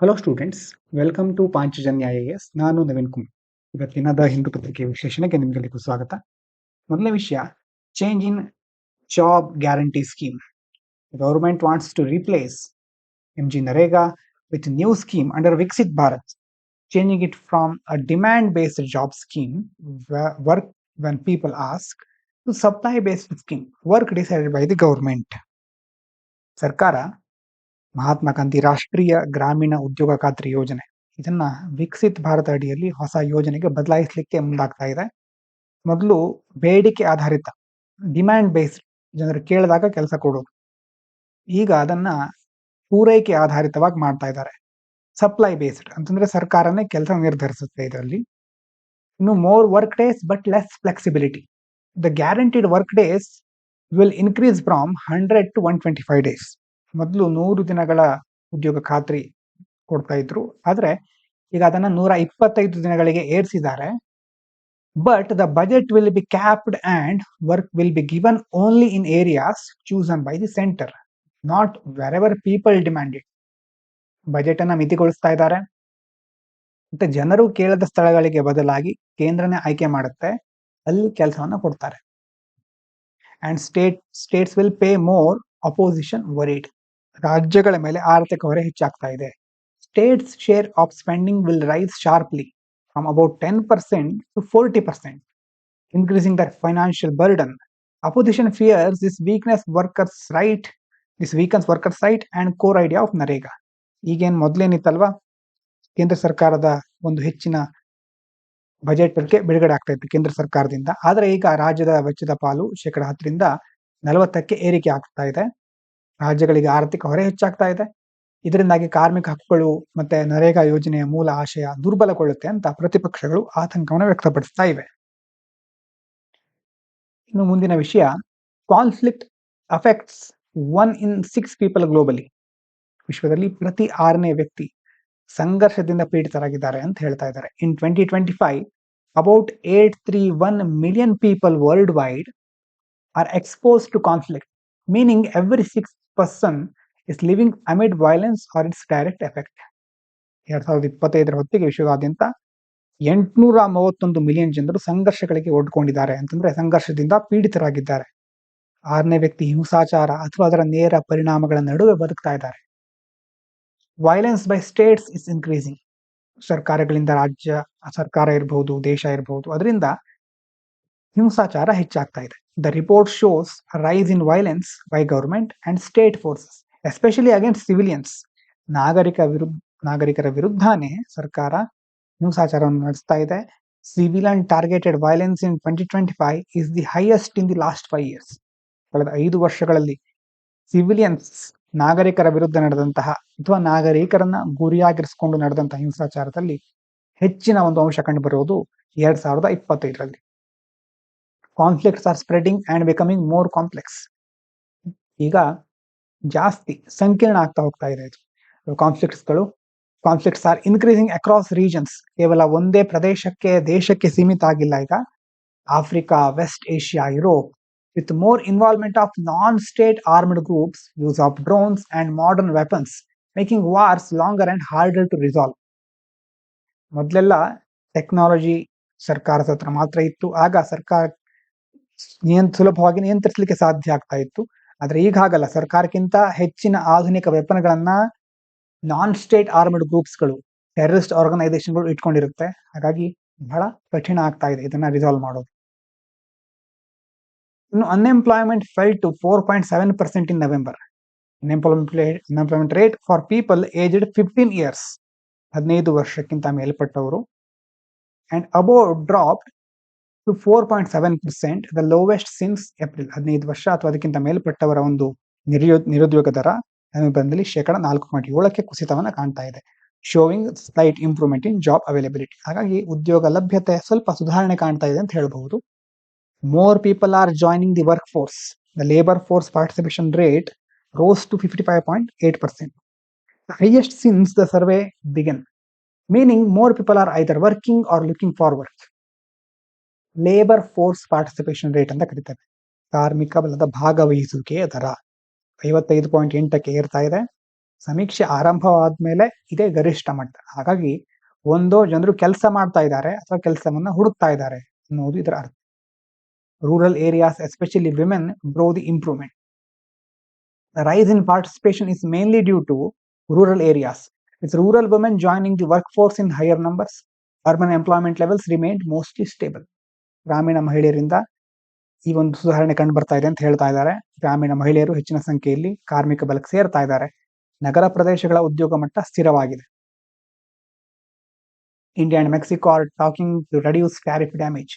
Hello students, welcome to Panchajanya IAS. ನಾನು ನವೀನ್ ಕುಮಾರ್. ಇವತ್ತಿನದ ಹಿಂದೂ ಪತ್ರಿಕೆ ವಿಶ್ಲೇಷಣೆಗೆ ನಿಮಗೆಲ್ಲರಿಗೂ ಸ್ವಾಗತ. ಮೊದಲನೇ ವಿಷಯ, change in job guarantee scheme. Government wants to replace MG Narega with new scheme under Viksit Bharat, changing it from a demand-based job scheme, work when people ask, to supply-based scheme, work decided by the government. ಸರ್ಕಾರ ಮಹಾತ್ಮ ಗಾಂಧಿ ರಾಷ್ಟ್ರೀಯ ಗ್ರಾಮೀಣ ಉದ್ಯೋಗ ಖಾತ್ರಿ ಯೋಜನೆ ಇದನ್ನ ವಿಕಸಿತ್ ಭಾರತ ಅಡಿಯಲ್ಲಿ ಹೊಸ ಯೋಜನೆಗೆ ಬದಲಾಯಿಸಲಿಕ್ಕೆ ಮುಂದಾಗ್ತಾ ಇದೆ. ಮೊದಲು ಬೇಡಿಕೆ ಆಧಾರಿತ ಡಿಮ್ಯಾಂಡ್ ಬೇಸ್ಡ್, ಜನರು ಕೇಳಿದಾಗ ಕೆಲಸ ಕೊಡೋದು. ಈಗ ಅದನ್ನ ಪೂರೈಕೆ ಆಧಾರಿತವಾಗಿ ಮಾಡ್ತಾ ಇದ್ದಾರೆ. ಸಪ್ಲೈ ಬೇಸ್ಡ್ ಅಂತಂದ್ರೆ ಸರ್ಕಾರನೇ ಕೆಲಸ ನಿರ್ಧರಿಸುತ್ತೆ ಇದರಲ್ಲಿ. ಇನ್ನು more work days but less flexibility. The guaranteed work days will increase from 100 to 125 days. ಮೊದಲು 100 ದಿನಗಳ ಉದ್ಯೋಗ ಖಾತ್ರಿ ಕೊಡ್ತಾ ಇದ್ರು, ಆದ್ರೆ ಈಗ ಅದನ್ನ 125 ದಿನಗಳಿಗೆ ಏರಿಸಿದ್ದಾರೆ. But the budget will be capped and work will be given only in areas chosen by the centre, not wherever people demanded. Budget ಅನ್ನ ಮಿತಿಗೊಳಿಸ್ತಾ ಇದ್ದಾರೆ. ಮತ್ತೆ ಜನರು ಕೇಳದ ಸ್ಥಳಗಳಿಗೆ ಬದಲಾಗಿ ಕೇಂದ್ರನೇ ಆಯ್ಕೆ ಮಾಡುತ್ತೆ, ಅಲ್ಲಿ ಕೆಲಸವನ್ನ ಕೊಡ್ತಾರೆ. And states will pay more, opposition worried. ರಾಜ್ಯಗಳ ಮೇಲೆ ಆರ್ಥಿಕ ಹೊರೆ ಹೆಚ್ಚಾಗ್ತಾ ಇದೆ. States share of spending will rise sharply from about 10% to 40%, increasing their financial burden. Opposition fears this weakens workers' right and core idea of NREGA. ಈಗೇನು ಮೊದಲೇನಿತ್ತಲ್ವಾ, ಕೇಂದ್ರ ಸರ್ಕಾರದ ಒಂದು ಹೆಚ್ಚಿನ ಬಜೆಟ್ ಬಿಡುಗಡೆ ಆಗ್ತಾ ಇತ್ತು ಕೇಂದ್ರ ಸರ್ಕಾರದಿಂದ. ಆದ್ರೆ ಈಗ ರಾಜ್ಯದ ವೆಚ್ಚದ ಪಾಲು 10% 40% ಏರಿಕೆ ಆಗ್ತಾ ಇದೆ. ರಾಜ್ಯಗಳಿಗೆ ಆರ್ಥಿಕ ಹೊರೆ ಹೆಚ್ಚಾಗ್ತಾ ಇದೆ. ಇದರಿಂದಾಗಿ ಕಾರ್ಮಿಕ ಹಕ್ಕುಗಳು ಮತ್ತೆ ನರೇಗಾ ಯೋಜನೆಯ ಮೂಲ ಆಶಯ ದುರ್ಬಲಗೊಳ್ಳುತ್ತೆ ಅಂತ ಪ್ರತಿಪಕ್ಷಗಳು ಆತಂಕವನ್ನು ವ್ಯಕ್ತಪಡಿಸ್ತಾ ಇವೆ. ಇನ್ನು ಮುಂದಿನ ವಿಷಯ, conflict affects 1 in 6 people globally. ವಿಶ್ವದಲ್ಲಿ ಪ್ರತಿ 6ನೇ ವ್ಯಕ್ತಿ ಸಂಘರ್ಷದಿಂದ ಪೀಡಿತರಾಗಿದ್ದಾರೆ ಅಂತ ಹೇಳ್ತಾ ಇದ್ದಾರೆ. ಇನ್ 2025 about 831 million people worldwide are exposed to conflict, meaning every 6th person is living amid violence or its direct effect. 2025 ಹೊತ್ತಿಗೆ ವಿಶ್ವದಾದ್ಯಂತ 831 ಮಿಲಿಯನ್ ಜನರು ಸಂಘರ್ಷಗಳಿಗೆ ಒಡ್ಕೊಂಡಿದ್ದಾರೆ, ಅಂತಂದ್ರೆ ಸಂಘರ್ಷದಿಂದ ಪೀಡಿತರಾಗಿದ್ದಾರೆ. 6ನೇ ವ್ಯಕ್ತಿ ಹಿಂಸಾಚಾರ ಅಥವಾ ಅದರ ನೇರ ಪರಿಣಾಮಗಳ ನಡುವೆ ಬದುಕ್ತಾ ಇದ್ದಾರೆ. Violence by States is increasing. ಸರ್ಕಾರಗಳಿಂದ, ರಾಜ್ಯ ಸರ್ಕಾರ ಇರಬಹುದು, ದೇಶ ಇರಬಹುದು, ಅದರಿಂದ ಹಿಂಸಾಚಾರ ಹೆಚ್ಚಾಗ್ತಾ ಇದೆ. The report shows rise in violence by government and state forces, especially against civilians. ನಾಗರಿಕರ ವಿರುದ್ಧನೇ ಸರ್ಕಾರ ಹಿಂಸಾಚಾರವನ್ನು ನಡೆಸ್ತಾ ಇದೆ. Civilian targeted violence in 2025 is the highest in the last 5 years. ಕಳೆದ 5 ವರ್ಷಗಳಲ್ಲಿ ಸಿವಿಲಿಯನ್ಸ್, ನಾಗರಿಕರ ವಿರುದ್ಧ ನಡೆದಂತಹ ಅಥವಾ ನಾಗರಿಕರನ್ನ ಗುರಿಯಾಗಿರಿಸಿಕೊಂಡು ನಡೆದಂತಹ ಹಿಂಸಾಚಾರದಲ್ಲಿ ಹೆಚ್ಚಿನ ಒಂದು ಅಂಶ ಕಂಡು ಬರುವುದು 2025ರಲ್ಲಿ. Conflicts are spreading and becoming more complex. ಈಗ ಜಾಸ್ತಿ ಸಂಕೀರ್ಣ ಆಗ್ತಾ ಹೋಗ್ತಾ ಇದೆ ಇದು. Conflicts are increasing across regions. ಕೇವಲ ಒಂದೇ ಪ್ರದೇಶಕ್ಕೆ, ದೇಶಕ್ಕೆ ಸೀಮಿತ ಆಗಿಲ್ಲ. ಈಗ Africa, west Asia, Europe, with more involvement of non-state armed groups, use of drones and modern weapons, making wars longer and harder to resolve. ಮೊದಲೆಲ್ಲ ಟೆಕ್ನಾಲಜಿ ಸರ್ಕಾರದ ಹತ್ರ ಮಾತ್ರ ಇತ್ತು, ಆಗ ಸರ್ಕಾರ ಸುಲಭವಾಗಿ ನಿಯಂತ್ರಿಸಲಿಕ್ಕೆ ಸಾಧ್ಯ ಆಗ್ತಾ ಇತ್ತು. ಆದ್ರೆ ಈಗ ಹಾಗಲ್ಲ. ಸರ್ಕಾರಕ್ಕಿಂತ ಹೆಚ್ಚಿನ ಆಧುನಿಕ ವೆಪನ್ಗಳನ್ನ ನಾನ್ ಸ್ಟೇಟ್ ಆರ್ಮ್ಡ್ ಗ್ರೂಪ್ಸ್ಗಳು, ಟೆರರಿಸ್ಟ್ ಆರ್ಗನೈಸೇಷನ್ಗಳು ಇಟ್ಕೊಂಡಿರುತ್ತೆ. ಹಾಗಾಗಿ ಬಹಳ ಕಠಿಣ ಆಗ್ತಾ ಇದೆ ಇದನ್ನ ರಿಸಾಲ್ವ್ ಮಾಡೋದು. ಇನ್ನು unemployment fell to 4.7% in November. Unemployment rate for people aged 15 years, 15 ವರ್ಷಕ್ಕಿಂತ ಮೇಲ್ಪಟ್ಟವರು, and above drop to 4.7%, the lowest since April. 15 ವರ್ಷ ಅಥವಾ ಅದಕ್ಕಿಂತ ಮೇಲ್ಪಟ್ಟವರ ಒಂದು ನಿರುದ್ಯೋಗ ದರ ನವೆಂಬರ್ನಲ್ಲಿ 4.7% ಕುಸಿತವನ್ನ ಕಾಣ್ತಾ ಇದೆ. Showing slight improvement in job availability. ಹಾಗಾಗಿ ಉದ್ಯೋಗ ಲಭ್ಯತೆ ಸ್ವಲ್ಪ ಸುಧಾರಣೆ ಕಾಣ್ತಾ ಇದೆ ಅಂತ ಹೇಳಬಹುದು. More people are joining the workforce. The labor force participation rate rose to 55.8%, the highest since the survey began, meaning more people are either working or looking for work. Labor force participation rate ಅಂತ ಕರೀತಾರೆ. ಕಾರ್ಮಿಕ ಬಲದ ಭಾಗವಹಿಸುವಿಕೆಯ ದರ 55.8ಕ್ಕೆ ಏರ್ತಾ ಇದೆ. ಸಮೀಕ್ಷೆ ಆರಂಭವಾದ್ಮೇಲೆ ಇದೇ ಗರಿಷ್ಠ ಮಟ್ಟ. ಹಾಗಾಗಿ ಒಂದೋ ಜನರು ಕೆಲಸ ಮಾಡ್ತಾ ಇದ್ದಾರೆ ಅಥವಾ ಕೆಲಸವನ್ನ ಹುಡುಕ್ತಾ ಇದ್ದಾರೆ ಅನ್ನೋದು ಇದರ ಅರ್ಥ. Rural areas especially women bro the improvement. The rise in participation is mainly due to rural areas, with rural women joining the workforce in higher numbers. Urban employment levels remained mostly stable. ಗ್ರಾಮೀಣ ಮಹಿಳೆಯರಿಂದ ಈ ಒಂದು ಸುಧಾರಣೆ ಕಂಡು ಬರ್ತಾ ಇದೆ ಅಂತ ಹೇಳ್ತಾ ಇದ್ದಾರೆ. ಗ್ರಾಮೀಣ ಮಹಿಳೆಯರು ಹೆಚ್ಚಿನ ಸಂಖ್ಯೆಯಲ್ಲಿ ಕಾರ್ಮಿಕ ಬಲಕ್ಕೆ ಸೇರ್ತಾ ಇದ್ದಾರೆ. ನಗರ ಪ್ರದೇಶಗಳ ಉದ್ಯೋಗ ಮಟ್ಟ ಸ್ಥಿರವಾಗಿದೆ. India and Mexico are talking to reduce tariff damage.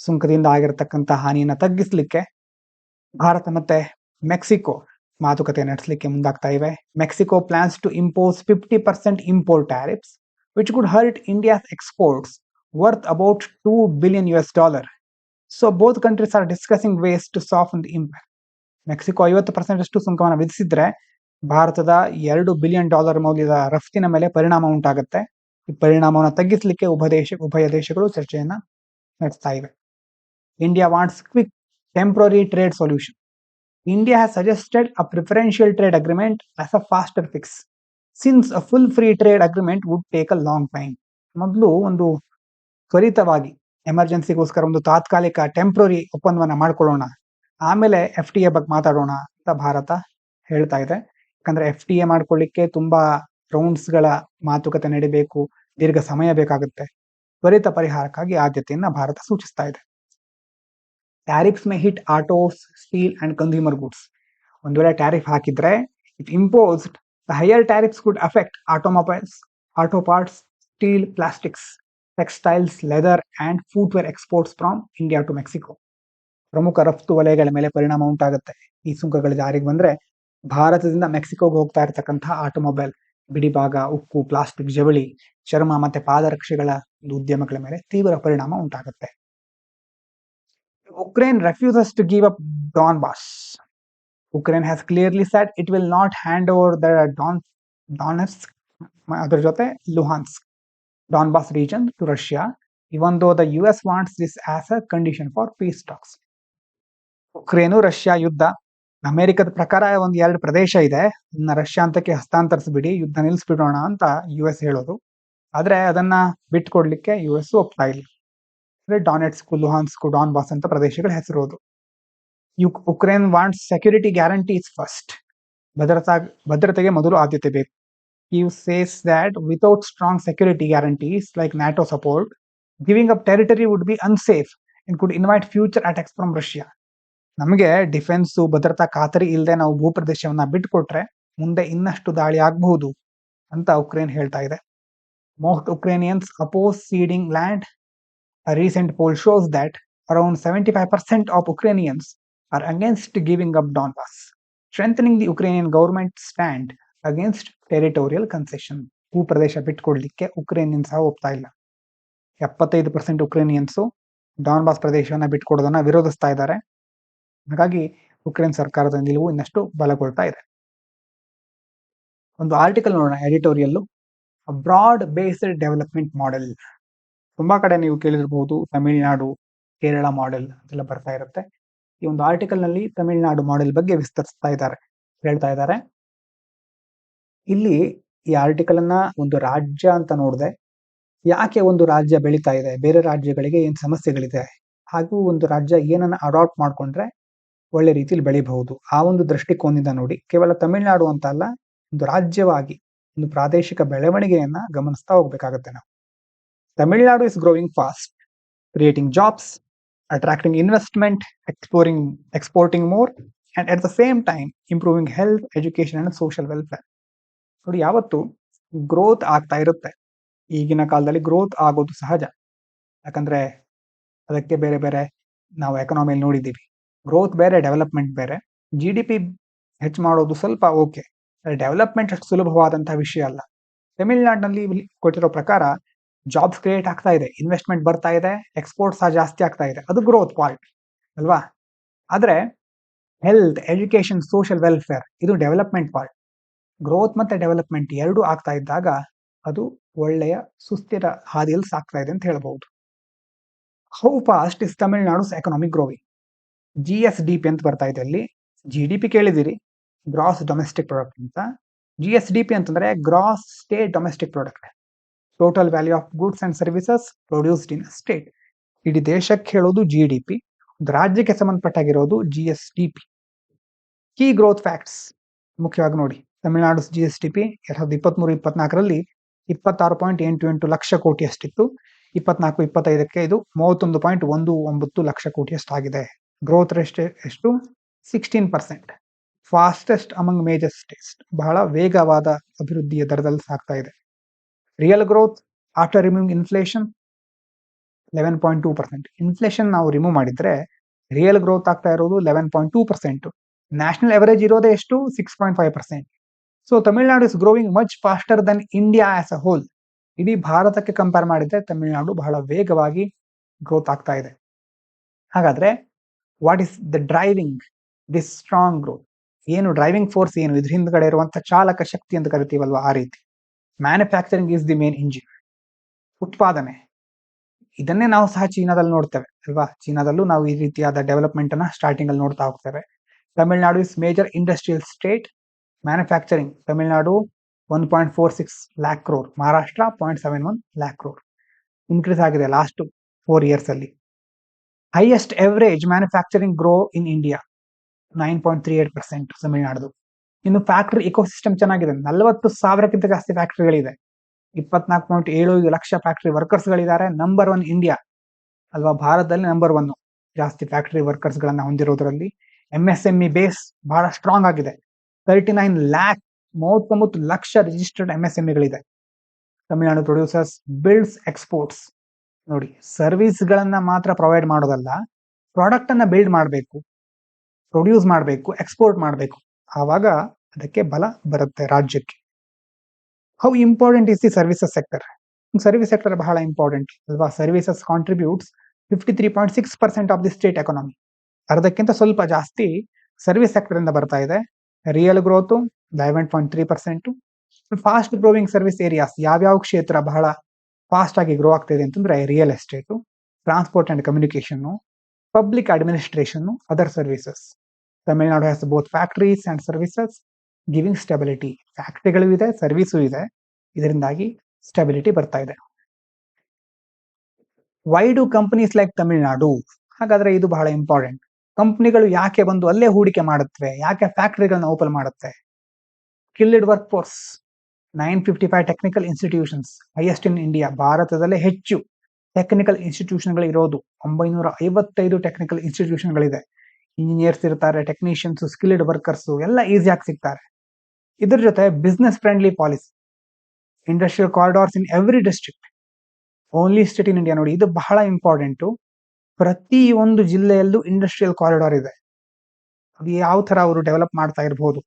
ಸುಂಕದಿಂದ ಆಗಿರತಕ್ಕಂಥ ಹಾನಿಯನ್ನು ತಗ್ಗಿಸಲಿಕ್ಕೆ ಭಾರತ ಮತ್ತೆ ಮೆಕ್ಸಿಕೋ ಮಾತುಕತೆ ನಡೆಸಲಿಕ್ಕೆ ಮುಂದಾಗ್ತಾ ಇವೆ. Mexico plans to impose 50% import tariffs which could hurt India's exports worth about $2 billion. So both countries are discussing ways to soften the impact. Mexico 50% ಅಷ್ಟು ಸುಂಕವನ್ನು ವಿಧಿಸಿದ್ರೆ ಭಾರತದ $2 billion ಮೌಲ್ಯದ ರಫ್ತಿನ ಮೇಲೆ ಪರಿಣಾಮ ಉಂಟಾಗುತ್ತೆ. ಈ ಪರಿಣಾಮವನ್ನು ತಗ್ಗಿಸಲಿಕ್ಕೆ ಉಭಯ ದೇಶಗಳು ಚರ್ಚೆಯನ್ನ ನಡೆಸ್ತಾ ಇವೆ. India wants quick temporary trade solution. India has suggested a preferential trade agreement as a faster fix, since a full free trade agreement would take a long time. ಮೊದಲು ಒಂದು ತ್ವರಿತವಾಗಿ ಎಮರ್ಜೆನ್ಸಿಗೋಸ್ಕರ ಒಂದು ತಾತ್ಕಾಲಿಕ ಟೆಂಪ್ರರಿ ಒಪ್ಪಂದವನ್ನ ಮಾಡ್ಕೊಳ್ಳೋಣ, ಆಮೇಲೆ FTA ಬಗ್ಗೆ ಮಾತಾಡೋಣ ಅಂತ ಭಾರತ ಹೇಳ್ತಾ ಇದೆ. ಯಾಕಂದ್ರೆ FTA ಮಾಡ್ಕೊಳ್ಳಿಕ್ಕೆ ತುಂಬಾ ರೌಂಡ್ಸ್ಗಳ ಮಾತುಕತೆ ನಡಿಬೇಕು, ದೀರ್ಘ ಸಮಯ ಬೇಕಾಗುತ್ತೆ. ತ್ವರಿತ ಪರಿಹಾರಕ್ಕಾಗಿ ಆದ್ಯತೆಯನ್ನ ಭಾರತ ಸೂಚಿಸ್ತಾ ಇದೆ. Tariffs may hit autos, steel and consumer goods. ಒಂದು ವೇಳೆ ಟ್ಯಾರಿಫ್ ಹಾಕಿದ್ರೆ it imposed the higher tariffs could affect automobiles, auto parts, steel, plastics, textiles, leather and footwear exports from India to Mexico. ಪ್ರಮುಖ ರಫ್ತು ವಲಯಗಳ ಮೇಲೆ ಪರಿಣಾಮ ಉಂಟಾಗುತ್ತೆ. ಈ ಸುಂಕಗಳ ಜಾರಿಗೆ ಬಂದ್ರೆ ಭಾರತದಿಂದ ಮೆಕ್ಸಿಕೋಗೆ ಹೋಗ್ತಾ ಇರತಕ್ಕಂತಹ ಆಟೋಮೊಬೈಲ್, ಬಿಡಿಭಾಗ, ಉಕ್ಕು, ಪ್ಲಾಸ್ಟಿಕ್, ಜವಳಿ, ಚರ್ಮ ಮತ್ತೆ ಪಾದರಕ್ಷೆಗಳ ಉದ್ಯಮಗಳ ಮೇಲೆ ತೀವ್ರ ಪರಿಣಾಮ ಉಂಟಾಗುತ್ತೆ. Ukraine refuses to give up Donbas. Ukraine has clearly said it will not hand over the Donetsk, ಅದರ ಜೊತೆ Luhansk, Donbas region to Russia, even though the US wants this as a condition for peace talks. Ukraine Russia ಯುದ್ಧ, ಅಮೆರಿಕದ ಪ್ರಕಾರ ಒಂದು 2 ಪ್ರದೇಶ ಇದೆ, ಅದನ್ನ Russia ಅಂತಕ್ಕೆ ಹಸ್ತಾಂತರಿಸ್ಬಿಡಿ, ಯುದ್ಧ ನಿಲ್ಲಿಸ್ಬಿಡೋಣ ಅಂತ US ಹೇಳೋದು. ಆದ್ರೆ ಅದನ್ನ ಬಿಟ್ಕೊಡ್ಲಿಕ್ಕೆ US ಒಪ್ತಾ ಇಲ್ಲ. ಡಾನೆಟ್ಸ್ಕ್, ಲುಹಾನ್ಸ್ಕ್, ಡಾನ್ಬಾಸ್ ಅಂತ ಪ್ರದೇಶಗಳ ಹೆಸರೋದು. Ukraine wants security guarantees first. ಭದ್ರತೆಗೆ ಮೊದಲು ಆದ್ಯತೆ ಬೇಕು. Kyiv says that without strong security guarantees like NATO support, giving up territory would be unsafe and could invite future attacks from Russia. ನಮಗೆ ಡಿಫೆನ್ಸ್ ಭದ್ರತಾ ಖಾತರಿ ಇಲ್ಲದೆ ನಾವು ಭೂಪ್ರದೇಶವನ್ನ ಬಿಟ್ಟುಕೊಟ್ರೆ ಮುಂದೆ ಇನ್ನಷ್ಟು ದಾಳಿ ಆಗಬಹುದು ಅಂತ ಉಕ್ರೇನ್ ಹೇಳ್ತಾ ಇದೆ. Most Ukrainians oppose ceding land. A recent poll shows that around 75% of Ukrainians are against giving up Donbas, strengthening the Ukrainian government stand against territorial concession. ಭೂಪ್ರದೇಶ ಬಿಟ್ಕೊಡ್ಲಿಕ್ಕೆ ಉಕ್ರೇನಿಯನ್ಸ್ ಸಹ ಒಪ್ತಾ ಇಲ್ಲ. 75% ಉಕ್ರೇನಿಯನ್ಸು ಡಾನ್ಬಾಸ್ ಪ್ರದೇಶವನ್ನ ಬಿಟ್ಕೊಡೋದನ್ನ ವಿರೋಧಿಸ್ತಾ ಇದ್ದಾರೆ. ಹಾಗಾಗಿ ಉಕ್ರೇನ್ ಸರ್ಕಾರದ ನಿಲುವು ಇನ್ನಷ್ಟು ಬಲಗೊಳ್ತಾ ಇದೆ. ಒಂದು ಆರ್ಟಿಕಲ್ ನೋಡೋಣ, editorial. Broad based development model. ತುಂಬಾ ಕಡೆ ನೀವು ಕೇಳಿರ್ಬಹುದು ತಮಿಳುನಾಡು, ಕೇರಳ ಮಾಡೆಲ್ ಅಂತೆಲ್ಲ ಬರ್ತಾ ಇರುತ್ತೆ. ಈ ಒಂದು ಆರ್ಟಿಕಲ್ ನಲ್ಲಿ ತಮಿಳುನಾಡು ಮಾಡೆಲ್ ಬಗ್ಗೆ ವಿಸ್ತರಿಸ್ತಾ ಇದ್ದಾರೆ, ಹೇಳ್ತಾ ಇದ್ದಾರೆ. ಇಲ್ಲಿ ಈ ಆರ್ಟಿಕಲ್ ಅನ್ನ ಒಂದು ರಾಜ್ಯ ಅಂತ ನೋಡಿದೆ, ಯಾಕೆ ಒಂದು ರಾಜ್ಯ ಬೆಳೀತಾ ಇದೆ, ಬೇರೆ ರಾಜ್ಯಗಳಿಗೆ ಏನ್ ಸಮಸ್ಯೆಗಳಿದೆ, ಹಾಗೂ ಒಂದು ರಾಜ್ಯ ಏನನ್ನ ಅಡಾಪ್ಟ್ ಮಾಡ್ಕೊಂಡ್ರೆ ಒಳ್ಳೆ ರೀತಿಯಲ್ಲಿ ಬೆಳಿಬಹುದು, ಆ ಒಂದು ದೃಷ್ಟಿಕೋನದಿಂದ ನೋಡಿ. ಕೇವಲ ತಮಿಳುನಾಡು ಅಂತ ಅಲ್ಲ, ಒಂದು ರಾಜ್ಯವಾಗಿ ಒಂದು ಪ್ರಾದೇಶಿಕ ಬೆಳವಣಿಗೆಯನ್ನ ಗಮನಿಸ್ತಾ ಹೋಗ್ಬೇಕಾಗತ್ತೆ ನಾವು. Tamil Nadu is growing fast, creating jobs, attracting investment, exporting more, and at the same time improving health, education and social welfare. ನೋಡಿ, ಯಾವತ್ತು ಗ್ರೋತ್ ಆಗ್ತಾ ಇರುತ್ತೆ. ಈಗಿನ ಕಾಲದಲ್ಲಿ ಗ್ರೋತ್ ಆಗೋದು ಸಹಜ, ಯಾಕಂದ್ರೆ ಅದಕ್ಕೆ ಬೇರೆ ಬೇರೆ ನಾವು ಎಕನಾಮಿಯಲ್ಲಿ ನೋಡಿದ್ದೀವಿ. ಗ್ರೋತ್ ಬೇರೆ, ಡೆವಲಪ್ಮೆಂಟ್ ಬೇರೆ. GDP ಹೆಚ್ಚು ಮಾಡೋದು ಸ್ವಲ್ಪ ಓಕೆ, ಡೆವಲಪ್ಮೆಂಟ್ ಅಷ್ಟು ಸುಲಭವಾದಂತಹ ವಿಷಯ ಅಲ್ಲ. ತಮಿಳುನಾಡಿನಲ್ಲಿ ಕೊಟ್ಟಿರೋ ಪ್ರಕಾರ ಜಾಬ್ಸ್ ಕ್ರಿಯೇಟ್ ಆಗ್ತಾ ಇದೆ, ಇನ್ವೆಸ್ಟ್ಮೆಂಟ್ ಬರ್ತಾ ಇದೆ, ಎಕ್ಸ್ಪೋರ್ಟ್ ಸಹ ಜಾಸ್ತಿ ಆಗ್ತಾ ಇದೆ, ಅದು ಗ್ರೋತ್ ಪಾರ್ಟ್ ಅಲ್ವಾ. ಆದ್ರೆ ಹೆಲ್ತ್, ಎಜುಕೇಶನ್, ಸೋಷಿಯಲ್ ವೆಲ್ಫೇರ್ ಇದು ಡೆವಲಪ್ಮೆಂಟ್ ಪಾರ್ಟ್. ಗ್ರೋತ್ ಮತ್ತೆ ಡೆವಲಪ್ಮೆಂಟ್ ಎರಡೂ ಆಗ್ತಾ ಇದ್ದಾಗ ಅದು ಒಳ್ಳೆಯ ಸುಸ್ಥಿರ ಹಾದಿಯಲ್ಲಿ ಸಾಕ್ತಾ ಇದೆ ಅಂತ ಹೇಳ್ಬಹುದು. How fast is Tamil Nadu's economic growing? GSDP ಅಂತ ಬರ್ತಾ ಇದೆ ಅಲ್ಲಿ. GDP ಕೇಳಿದಿರಿ, ಗ್ರಾಸ್ ಡೊಮೆಸ್ಟಿಕ್ ಪ್ರಾಡಕ್ಟ್ ಅಂತ. GSDP ಅಂತಂದ್ರೆ gross state domestic product, total value of goods and services produced in state. ಇಡೀ ದೇಶಕ್ಕೆ ಹೇಳೋದು GDP, ಒಂದು ರಾಜ್ಯಕ್ಕೆ ಸಂಬಂಧಪಟ್ಟಾಗಿರೋದು GSDP. ಕೀ ಗ್ರೋತ್ ಫ್ಯಾಕ್ಟ್ಸ್ ಮುಖ್ಯವಾಗಿ ನೋಡಿ. ತಮಿಳುನಾಡು GSDP 2023-24ರಲ್ಲಿ 26.88 ಲಕ್ಷ ಕೋಟಿಯಷ್ಟಿತ್ತು. 24-25ಕ್ಕೆ ಇದು 31.19 ಲಕ್ಷ ಕೋಟಿಯಷ್ಟಾಗಿದೆ. ಗ್ರೋತ್ ರೇಟ್ ಎಷ್ಟು? 16%. ಫಾಸ್ಟೆಸ್ಟ್ ಅಮಂಗ್ ಮೇಜರ್ ಸ್ಟೇಟ್ಸ್, ಬಹಳ ವೇಗವಾದ ಅಭಿವೃದ್ಧಿಯ ದರದಲ್ಲಿ ಸಾಗ್ತಾ ಇದೆ. Real growth after removing inflation 11.2%. Inflation ನಾವು ರಿಮೂವ್ ಮಾಡಿದ್ರೆ ರಿಯಲ್ ಗ್ರೋತ್ ಆಗ್ತಾ ಇರೋದು 11.2%. ನ್ಯಾಷನಲ್ ಅವರೇಜ್ ಇರೋದೇ ಎಷ್ಟು? 6.5%. So Tamil Nadu is growing much faster Dhan India as a hole. ಇಡೀ ಭಾರತಕ್ಕೆ ಕಂಪೇರ್ ಮಾಡಿದ್ರೆ ತಮಿಳುನಾಡು ಬಹಳ ವೇಗವಾಗಿ ಗ್ರೋತ್ ಆಗ್ತಾ ಇದೆ. ಹಾಗಾದ್ರೆ what is the driving this strong growth? ಏನು ಡ್ರೈವಿಂಗ್ ಫೋರ್ಸ್, ಏನು ಇದ್ರ ಹಿಂದ್ಗಡೆ ಇರುವಂತಹ ಚಾಲಕ ಶಕ್ತಿ ಅಂತ ಕರಿತೀವಲ್ವಾ, ಆ ರೀತಿ. Manufacturing is the main engine. ಉತ್ಪಾದನೆ, ಇದನ್ನೇ ನಾವು ಸಹ ಚೀನಾದಲ್ಲಿ ನೋಡ್ತೇವೆ ಅಲ್ವಾ. ಚೀನಾದಲ್ಲೂ ನಾವು ಈ ರೀತಿಯಾದ ಡೆವಲಪ್ಮೆಂಟ್ ಅನ್ನ ಸ್ಟಾರ್ಟಿಂಗ್ ಅಲ್ಲಿ ನೋಡ್ತಾ ಹೋಗ್ತೇವೆ. Tamil Nadu is major industrial state. Manufacturing Tamil Nadu 1.46 lakh crore, Maharashtra 0.71 lakh crore. Increase ಆಗಿದೆ ಲಾಸ್ಟ್ 4 years ಅಲ್ಲಿ. Highest average manufacturing grow in India 9.38% Tamil Nadu. ಇನ್ನು ಫ್ಯಾಕ್ಟರಿ ಇಕೋಸಿಸ್ಟಮ್ ಚೆನ್ನಾಗಿದೆ, 40,000ಕ್ಕಿಂತ ಜಾಸ್ತಿ ಫ್ಯಾಕ್ಟರಿಗಳಿದೆ. 24.75 ಲಕ್ಷ ಫ್ಯಾಕ್ಟರಿ ವರ್ಕರ್ಸ್ ಗಳಿದ್ದಾರೆ. ನಂಬರ್ 1 ಇಂಡಿಯಾ ಅಲ್ವಾ, ಭಾರತದಲ್ಲಿ ನಂಬರ್ 1 ಜಾಸ್ತಿ ಫ್ಯಾಕ್ಟರಿ ವರ್ಕರ್ಸ್ ಗಳನ್ನ ಹೊಂದಿರೋದ್ರಲ್ಲಿ. MSME ಬೇಸ್ ಬಹಳ ಸ್ಟ್ರಾಂಗ್ ಆಗಿದೆ. 39 ಲಕ್ಷ ರಿಜಿಸ್ಟರ್ಡ್ MSMEಗಳಿದೆ. Tamil Nadu producers builds exports. ನೋಡಿ, ಸರ್ವಿಸ್ ಗಳನ್ನ ಮಾತ್ರ ಪ್ರೊವೈಡ್ ಮಾಡೋದಲ್ಲ, ಪ್ರಾಡಕ್ಟ್ ಅನ್ನ ಬಿಲ್ಡ್ ಮಾಡಬೇಕು, ಪ್ರೊಡ್ಯೂಸ್ ಮಾಡಬೇಕು, ಎಕ್ಸ್ಪೋರ್ಟ್ ಮಾಡಬೇಕು. ಆವಾಗ ಅದಕ್ಕೆ ಬಲ ಬರುತ್ತೆ ರಾಜ್ಯಕ್ಕೆ. How important is the services sector? Service sector ಬಹಳ ಇಂಪಾರ್ಟೆಂಟ್ ಅಲ್ವಾ. Services contributes 53.6% of the state economy. ಅರ್ಧಕ್ಕಿಂತ ಸ್ವಲ್ಪ ಜಾಸ್ತಿ ಸರ್ವಿಸ್ ಸೆಕ್ಟರ್ ಇಂದ ಬರ್ತಾ ಇದೆ. Real growth 11.3%. Fast growing service areas, ಯಾವ್ಯಾವ ಕ್ಷೇತ್ರ ಬಹಳ ಫಾಸ್ಟ್ ಆಗಿ ಗ್ರೋ ಆಗ್ತಿದೆ ಅಂತಂದ್ರೆ real estate, transport and communication, public administration, other services. Tamil Nadu has both factories and services giving stability. ಫ್ಯಾಕ್ಟರಿಗಳು ಇದೆ, ಸರ್ವಿಸು ಇದೆ, ಇದರಿಂದಾಗಿ ಸ್ಟೆಬಿಲಿಟಿ ಬರ್ತಾ ಇದೆ. Why do companies like Tamil Nadu? ಹಾಗಾದ್ರೆ ಇದು ಬಹಳ ಇಂಪಾರ್ಟೆಂಟ್. ಕಂಪನಿಗಳು ಯಾಕೆ ಬಂದು ಅಲ್ಲೇ ಹೂಡಿಕೆ ಮಾಡುತ್ತವೆ, ಯಾಕೆ ಫ್ಯಾಕ್ಟರಿಗಳನ್ನ ಓಪನ್ ಮಾಡುತ್ತೆ? Skilled work force, 955 technical institutions, highest in India. ಭಾರತದಲ್ಲೇ ಹೆಚ್ಚು ಟೆಕ್ನಿಕಲ್ ಇನ್ಸ್ಟಿಟ್ಯೂಷನ್ಗಳು ಇರೋದು. 955 ಟೆಕ್ನಿಕಲ್ ಇನ್ಸ್ಟಿಟ್ಯೂಷನ್ಗಳಿದೆ. ಇಂಜಿನಿಯರ್ಸ್ ಇರ್ತಾರೆ, ಟೆಕ್ನಿಷಿಯನ್ಸ್, ಸ್ಕಿಲ್ಡ್ ವರ್ಕರ್ಸ್ ಎಲ್ಲ ಈಸಿಯಾಗಿ ಸಿಗ್ತಾರೆ. ಇದ್ರ ಜೊತೆ business friendly policy, industrial corridors in every district, only state in India. ನೋಡಿ, ಇದು ಬಹಳ ಇಂಪಾರ್ಟೆಂಟು. ಪ್ರತಿ ಒಂದು ಜಿಲ್ಲೆಯಲ್ಲೂ ಇಂಡಸ್ಟ್ರಿಯಲ್ ಕಾರಿಡಾರ್ ಇದೆ. ಅದು ಯಾವ ತರ ಅವರು ಡೆವಲಪ್ ಮಾಡ್ತಾ ಇರಬಹುದು.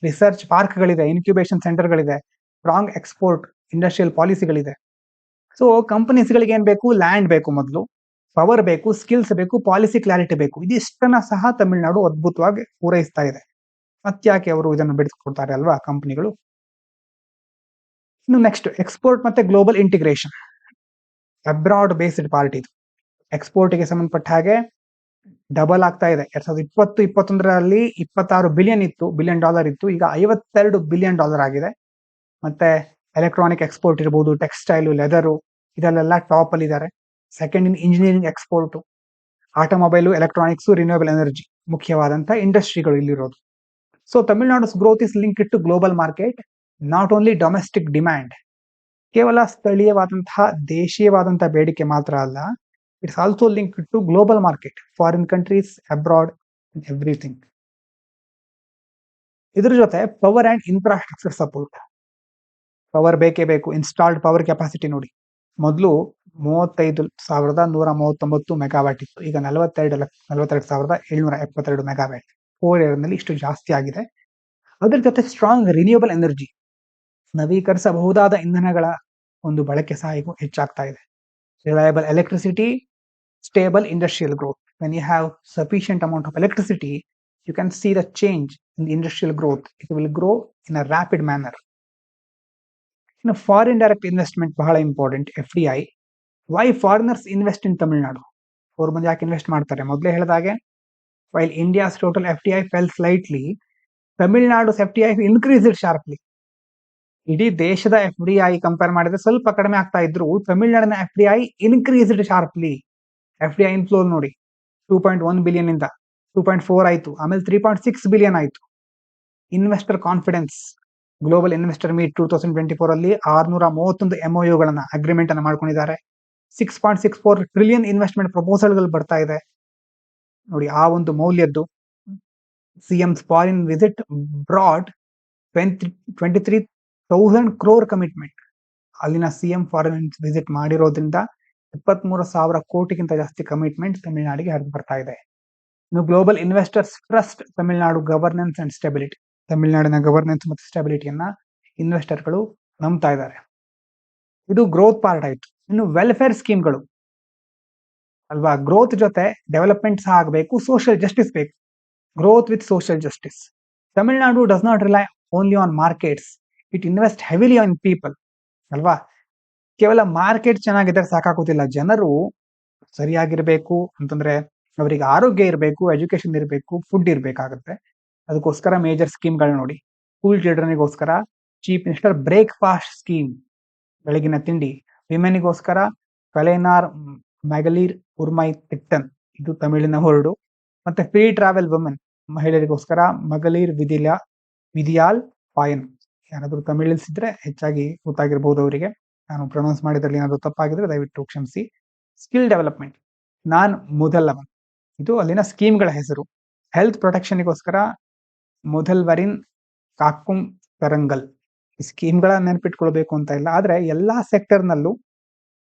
ರಿಸರ್ಚ್ ಪಾರ್ಕ್ಗಳಿದೆ, ಇನ್ಕ್ಯುಬೇಷನ್ ಸೆಂಟರ್ಗಳಿದೆ, ಸ್ಟ್ರಾಂಗ್ ಎಕ್ಸ್ಪೋರ್ಟ್ ಇಂಡಸ್ಟ್ರಿಯಲ್ ಪಾಲಿಸಿಗಳಿದೆ. ಸೊ ಕಂಪನೀಸ್ಗಳಿಗೆ ಏನ್ ಬೇಕು? ಲ್ಯಾಂಡ್ ಬೇಕು ಮೊದಲು, ಪವರ್ ಬೇಕು, ಸ್ಕಿಲ್ಸ್ ಬೇಕು, ಪಾಲಿಸಿ ಕ್ಲಾರಿಟಿ ಬೇಕು. ಇದಿಷ್ಟನ್ನ ಸಹ ತಮಿಳುನಾಡು ಅದ್ಭುತವಾಗಿ ಪೂರೈಸ್ತಾ ಇದೆ. ಮತ್ತ್ಯಾಕೆ ಅವರು ಇದನ್ನು ಬಿಡಿಸ್ಕೊಡ್ತಾರೆ ಅಲ್ವಾ ಕಂಪನಿಗಳು. ಇನ್ನು ನೆಕ್ಸ್ಟ್, ಎಕ್ಸ್ಪೋರ್ಟ್ ಮತ್ತೆ global integration. Abroad based part ಇದು. ಎಕ್ಸ್ಪೋರ್ಟ್ ಗೆ ಸಂಬಂಧಪಟ್ಟ ಹಾಗೆ ಡಬಲ್ ಆಗ್ತಾ ಇದೆ. 2020-21ರಲ್ಲಿ 26 ಬಿಲಿಯನ್ ಡಾಲರ್ ಇತ್ತು, ಈಗ $52 ಬಿಲಿಯನ್ ಆಗಿದೆ. ಮತ್ತೆ ಎಲೆಕ್ಟ್ರಾನಿಕ್ ಎಕ್ಸ್ಪೋರ್ಟ್ ಇರಬಹುದು, ಟೆಕ್ಸ್ಟೈಲ್, ಲೆದರು, ಇದರಲ್ಲೆಲ್ಲ ಟಾಪ್ ಅಲ್ಲಿ ಇದ್ದಾರೆ. Second in engineering export, automobile, electronics, renewable energy ಮುಖ್ಯವಾದಂತಹ ಇಂಡಸ್ಟ್ರಿಗಳು ಇಲ್ಲಿರೋದು. So Tamil Nadu's growth is linked to global market, not only domestic demand. ಕೇವಲ ಸ್ಥಳೀಯವಾದಂತಹ ದೇಶೀಯವಾದಂತಹ ಬೇಡಿಕೆ ಮಾತ್ರ ಅಲ್ಲ, it's also linked to global market, foreign countries, abroad, everything. ಇದ್ರ ಜೊತೆ power and infrastructure support. Power ಬೇಕೇ ಬೇಕು. ಇನ್ಸ್ಟಾಲ್ಡ್ ಪವರ್ ಕೆಪಾಸಿಟಿ ನೋಡಿ, ಮೊದಲು 35,139 ಮೆಗಾವ್ಯಾಟ್ ಇತ್ತು, ಈಗ 42,772 ಮೆಗಾವ್ಯಾಟ್. 4 years ನಲ್ಲಿ ಇಷ್ಟು ಜಾಸ್ತಿ ಆಗಿದೆ. ಅದರ ಜೊತೆ ಸ್ಟ್ರಾಂಗ್ ರಿನ್ಯೂಯಬಲ್ ಎನರ್ಜಿ, ನವೀಕರಿಸಬಹುದಾದ ಇಂಧನಗಳ ಒಂದು ಬಳಕೆ ಸಹ ಹೆಚ್ಚಾಗ್ತಾ ಇದೆ. Reliable electricity, stable industrial growth. When you have sufficient amount of electricity, you can see the change in the industrial growth. It will grow in a rapid manner. ಇನ್ನು foreign direct investment ಬಹಳ important, FDI. Why foreigners invest in Tamil Nadu? ಅವ್ರು ಬಂದು ಯಾಕೆ invest ಮಾಡ್ತಾರೆ? ಮೊದಲೇ ಹೇಳಿದಾಗೆ, while India's total FDI fell slightly, Tamil Nadu's FDI increased sharply. ಇಡೀ ದೇಶದ FDI ಕಂಪೇರ್ ಮಾಡಿದ್ರೆ ಸ್ವಲ್ಪ ಕಡಿಮೆ ಆಗ್ತಾ ಇದ್ರು, ತಮಿಳುನಾಡಿನ FDI ಇನ್ಕ್ರೀಸ್ಡ್ ಶಾರ್ಪ್ಲಿ. FDI ಇನ್ಫ್ಲೋ ನೋಡಿ 2.1 ಬಿಲಿಯನ್ ಇಂದ 2.4 ಆಯ್ತು, ಆಮೇಲೆ 3.6 ಬಿಲಿಯನ್ ಆಯ್ತು. Investor confidence, global investor meet 2024 ಅಲ್ಲಿ 631 MOUಗಳನ್ನ ಅಗ್ರಿಮೆಂಟ್ ಅನ್ನ ಮಾಡ್ಕೊಂಡಿದ್ದಾರೆ. 6.64 ಟ್ರಿಲಿಯನ್ ಇನ್ವೆಸ್ಟ್ಮೆಂಟ್ ಪ್ರಪೋಸಲ್ಗಳು ಬರ್ತಾ ಇದೆ ನೋಡಿ. ಆ ಒಂದು ಮೌಲ್ಯದ್ದು CM's foreign visit brought 23,000 crore commitment. ಅಲ್ಲಿನ CM ಫಾರಿನ್ ವಿಸಿಟ್ ಮಾಡಿರೋದ್ರಿಂದ 23,000 ಕೋಟಿಗಿಂತ ಜಾಸ್ತಿ ಕಮಿಟ್ಮೆಂಟ್ ತಮಿಳುನಾಡಿಗೆ ಹರಿದು ಬರ್ತಾ ಇದೆ. ಇನ್ನು global investors trust Tamil Nadu governance and stability, ತಮಿಳುನಾಡಿನ ಗವರ್ನೆನ್ಸ್ ಮತ್ತು ಸ್ಟೆಬಿಲಿಟಿಯನ್ನ ಇನ್ವೆಸ್ಟರ್ಗಳು ನಂಬ್ತಾ ಇದ್ದಾರೆ. ಇದು ಗ್ರೋತ್ ಪಾರ್ಟ್ ಆಯ್ತು. ಇನ್ನು ವೆಲ್ಫೇರ್ ಸ್ಕೀಮ್ಗಳು ಅಲ್ವಾ, ಗ್ರೋತ್ ಜೊತೆ ಡೆವಲಪ್ಮೆಂಟ್ ಸಹ ಆಗಬೇಕು, ಸೋಷಿಯಲ್ ಜಸ್ಟಿಸ್ ಬೇಕು. Growth with social justice. Tamil Nadu does not rely only on markets, it invest heavily on people ಅಲ್ವಾ. ಕೇವಲ ಮಾರ್ಕೆಟ್ ಚೆನ್ನಾಗಿದ್ರೆ ಸಾಕಾಗೋದಿಲ್ಲ, ಜನರು ಸರಿಯಾಗಿರ್ಬೇಕು ಅಂತಂದ್ರೆ ಅವರಿಗೆ ಆರೋಗ್ಯ ಇರಬೇಕು, ಎಜುಕೇಶನ್ ಇರಬೇಕು, ಫುಡ್ ಇರಬೇಕಾಗುತ್ತೆ. ಅದಕ್ಕೋಸ್ಕರ ಮೇಜರ್ ಸ್ಕೀಮ್ಗಳು ನೋಡಿ. ಸ್ಕೂಲ್ ಚಿಲ್ಡ್ರನ್ಗೋಸ್ಕರ ಚೀಫ್ ಮಿನಿಸ್ಟರ್ ಬ್ರೇಕ್ಫಾಸ್ಟ್ ಸ್ಕೀಮ್, ಬೆಳಗಿನ ತಿಂಡಿ. ವಿಮೆನ್ಗೋಸ್ಕರ ಕಲೇನಾರ್ ಮೆಗಲೀರ್ ಉರ್ಮೈ ತಿಟ್ಟನ್, ಇದು ತಮಿಳಿನ ಹೊರಡು. ಮತ್ತೆ ಫ್ರೀ ಟ್ರಾವೆಲ್ ವುಮೆನ್, ಮಹಿಳೆಯರಿಗೋಸ್ಕರ ಮಗಲೀರ್ ವಿದಿಯಾಲ್ ಪಾಯನ್. ಯಾರಾದ್ರೂ ತಮಿಳಿಸಿದ್ರೆ ಹೆಚ್ಚಾಗಿ ಗೊತ್ತಾಗಿರ್ಬೋದು ಅವರಿಗೆ, ನಾನು ಪ್ರೊನೌನ್ಸ್ ಮಾಡಿದ್ರಲ್ಲಿ ಏನಾದ್ರು ತಪ್ಪಾಗಿದ್ರೆ ದಯವಿಟ್ಟು ಕ್ಷಮಿಸಿ. ಸ್ಕಿಲ್ ಡೆವಲಪ್ಮೆಂಟ್, ನಾನ್ ಮೊದಲವನ್, ಇದು ಅಲ್ಲಿನ ಸ್ಕೀಮ್ಗಳ ಹೆಸರು. ಹೆಲ್ತ್ ಪ್ರೊಟೆಕ್ಷನ್ಗೋಸ್ಕರ ಮೊದಲ್ವರಿನ್ ಕಾಕುಂ ತರಂಗಲ್. ಈ ಸ್ಕೀಮ್ಗಳ ನೆನಪಿಟ್ಕೊಳ್ಬೇಕು ಅಂತ ಇಲ್ಲ, ಆದ್ರೆ ಎಲ್ಲಾ ಸೆಕ್ಟರ್ನಲ್ಲೂ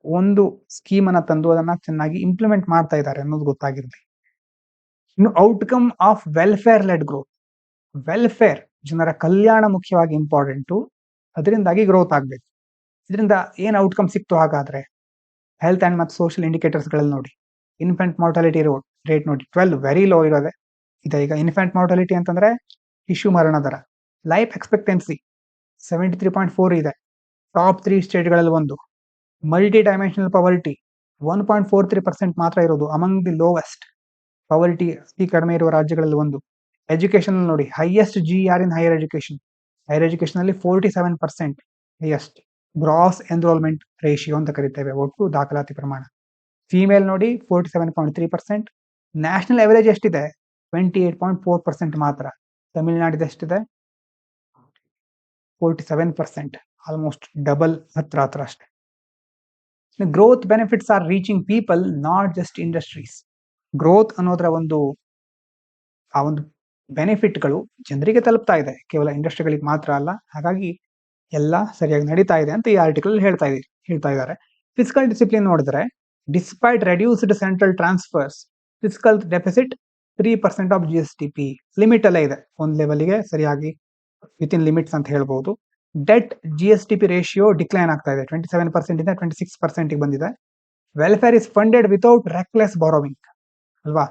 ಒಂದು ಸ್ಕೀಮ್ ಅನ್ನ ತಂದು ಅದನ್ನ ಚೆನ್ನಾಗಿ ಇಂಪ್ಲಿಮೆಂಟ್ ಮಾಡ್ತಾ ಇದ್ದಾರೆ ಅನ್ನೋದು ಗೊತ್ತಾಗಿರ್ಲಿ. ಇನ್ನು outcome of welfare led growth, welfare ಜನರ ಕಲ್ಯಾಣ ಮುಖ್ಯವಾಗಿ ಇಂಪಾರ್ಟೆಂಟು, ಅದರಿಂದಾಗಿ ಗ್ರೋತ್ ಆಗ್ಬೇಕು. ಇದರಿಂದ ಏನ್ ಔಟ್ಕಮ್ ಸಿಕ್ತು ಹಾಗಾದ್ರೆ? ಹೆಲ್ತ್ ಅಂಡ್ ಮತ್ತು ಸೋಷಿಯಲ್ ಇಂಡಿಕೇಟರ್ಸ್ ಗಳಲ್ಲಿ ನೋಡಿ, ಇನ್ಫೆಂಟ್ ಮಾರ್ಟಾಲಿಟಿ ರೇಟ್ ನೋಡಿ 12 ವೆರಿ ಲೋ ಇರೋದೆ ಇದೆ. ಈಗ ಇನ್ಫೆಂಟ್ ಮಾರ್ಟಾಲಿಟಿ ಅಂತಂದ್ರೆ ಶಿಶು ಮರಣ ದರ. ಲೈಫ್ ಎಕ್ಸ್ಪೆಕ್ಟೆನ್ಸಿ 73.4 ಇದೆ, ಟಾಪ್ 3 ಸ್ಟೇಟ್ಗಳಲ್ಲಿ ಒಂದು. ಮಲ್ಟಿ ಡೈಮೆನ್ಷನಲ್ ಪವರ್ಟಿ 1.43% ಮಾತ್ರ ಇರೋದು, ಅಮಂಗ್ ದಿ ಲೋವೆಸ್ಟ್. ಪವರ್ಟಿ ಅತಿ ಕಡಿಮೆ ಇರುವ ರಾಜ್ಯಗಳಲ್ಲಿ ಒಂದು. ಎಜುಕೇಶನ್ ನೋಡಿ, highest GR in higher education. Higher education ಅಲ್ಲಿ 47% ಹೈಯೆಸ್ಟ್. ಗ್ರಾಸ್ ಎನ್ರೋಲ್ಮೆಂಟ್ ರೇಷಿಯೋ ಅಂತ ಕರಿತೇವೆ, ಒಟ್ಟು ದಾಖಲಾತಿ ಪ್ರಮಾಣ. ಫಿಮೇಲ್ ನೋಡಿ 47.3%. ನ್ಯಾಷನಲ್ ಅವರೇಜ್ ಎಷ್ಟಿದೆ? 28.4% ಮಾತ್ರ. ತಮಿಳುನಾಡಿದ ಎಷ್ಟಿದೆ? 47%, ಆಲ್ಮೋಸ್ಟ್ ಡಬಲ್, ಹತ್ರ ಅಷ್ಟೇ. Growth benefits are reaching people, not just industries. Growth ಅನ್ನೋದ್ರ ಆ ಒಂದು ಬೆನಿಫಿಟ್ಗಳು ಜನರಿಗೆ ತಲುಪ್ತಾ ಇದೆ, ಕೇವಲ ಇಂಡಸ್ಟ್ರಿಗಳಿಗೆ ಮಾತ್ರ ಅಲ್ಲ. ಹಾಗಾಗಿ ಎಲ್ಲ ಸರಿಯಾಗಿ ನಡೀತಾ ಇದೆ ಅಂತ ಈ ಆರ್ಟಿಕಲ್ ಹೇಳ್ತಾ ಇದ್ದಾರೆ. ಫಿಸ್ಕಲ್ ಡಿಸಿಪ್ಲಿನ್ ನೋಡಿದ್ರೆ, despite reduced central transfers, fiscal deficit 3% of GSDP. Limit ಅಲ್ಲೇ ಇದೆ, ಒಂದು ಲೆವೆಲ್ಗೆ ಸರಿಯಾಗಿ ವಿತ್ ಇನ್ ಲಿಮಿಟ್ಸ್ ಅಂತ ಹೇಳ್ಬಹುದು. ಡೆಟ್ GSDP ರೇಷಿಯೋ ಡಿಕ್ಲೈನ್ ಆಗ್ತಾ ಇದೆ, 27% ಇಂದ 26% ಬಂದಿದೆ. Welfare is funded without reckless borrowing ಅಲ್ವಾ.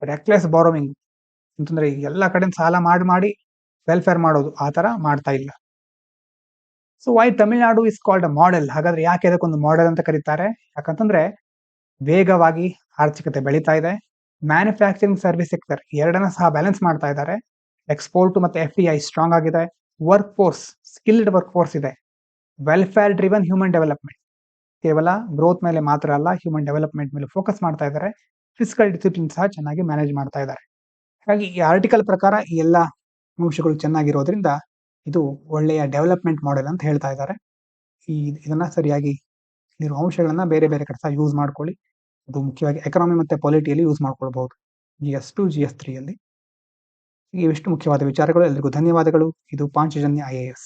ರೆಕ್ಲೆಸ್ ಬಾರೋವಿಂಗ್ ಅಂತಂದ್ರೆ ಎಲ್ಲ ಕಡೆ ಸಾಲ ಮಾಡಿ ವೆಲ್ಫೇರ್ ಮಾಡೋದು, ಆ ತರ ಮಾಡ್ತಾ ಇಲ್ಲ. So why Tamil Nadu is called a model? ಹಾಗಾದ್ರೆ ಯಾಕೆ ಇದಕ್ಕೊಂದು ಮಾಡೆಲ್ ಅಂತ ಕರೀತಾರೆ? ಯಾಕಂತಂದ್ರೆ ವೇಗವಾಗಿ ಆರ್ಥಿಕತೆ ಬೆಳೀತಾ ಇದೆ, ಮ್ಯಾನುಫ್ಯಾಕ್ಚರಿಂಗ್ ಸರ್ವಿಸ್ ಸೆಕ್ಟರ್ ಎರಡನ್ನ ಸಹ ಬ್ಯಾಲೆನ್ಸ್ ಮಾಡ್ತಾ ಇದ್ದಾರೆ, ಎಕ್ಸ್ಪೋರ್ಟ್ ಮತ್ತೆ FDI ಸ್ಟ್ರಾಂಗ್ ಆಗಿದೆ, work force skilled work force ಇದೆ, ವೆಲ್ಫೇರ್ ಡ್ರಿವನ್ ಹ್ಯೂಮನ್ ಡೆವಲಪ್ಮೆಂಟ್, ಕೇವಲ ಗ್ರೋತ್ ಮೇಲೆ ಮಾತ್ರ ಅಲ್ಲ ಹ್ಯೂಮನ್ ಡೆವಲಪ್ಮೆಂಟ್ ಮೇಲೆ ಫೋಕಸ್ ಮಾಡ್ತಾ ಇದ್ದಾರೆ, ಫಿಸ್ಕಲ್ ಡಿಸಿಪ್ಲಿನ್ ಸಹ ಚೆನ್ನಾಗಿ ಮ್ಯಾನೇಜ್ ಮಾಡ್ತಾ ಇದ್ದಾರೆ. ಹಾಗಾಗಿ ಈ ಆರ್ಟಿಕಲ್ ಪ್ರಕಾರ ಈ ಎಲ್ಲ ಅಂಶಗಳು ಚೆನ್ನಾಗಿರೋದ್ರಿಂದ ಇದು ಒಳ್ಳೆಯ ಡೆವಲಪ್ಮೆಂಟ್ ಮಾಡೆಲ್ ಅಂತ ಹೇಳ್ತಾ ಇದ್ದಾರೆ. ಇದನ್ನ ಸರಿಯಾಗಿ ಇರುವ ಅಂಶಗಳನ್ನ ಬೇರೆ ಬೇರೆ ಕಡೆ ಸಹ ಯೂಸ್ ಮಾಡ್ಕೊಳ್ಳಿ. ಅದು ಮುಖ್ಯವಾಗಿ ಎಕನಾಮಿ ಮತ್ತೆ ಪಾಲಿಟಿಯಲ್ಲಿ ಯೂಸ್ ಮಾಡ್ಕೊಳ್ಬಹುದು, GS2 GS3 ಅಲ್ಲಿ. ಇವಿಷ್ಟು ಮುಖ್ಯವಾದ ವಿಚಾರಗಳು. ಎಲ್ರಿಗೂ ಧನ್ಯವಾದಗಳು. ಇದು ಪಾಂಚಜನ್ಯ IAS.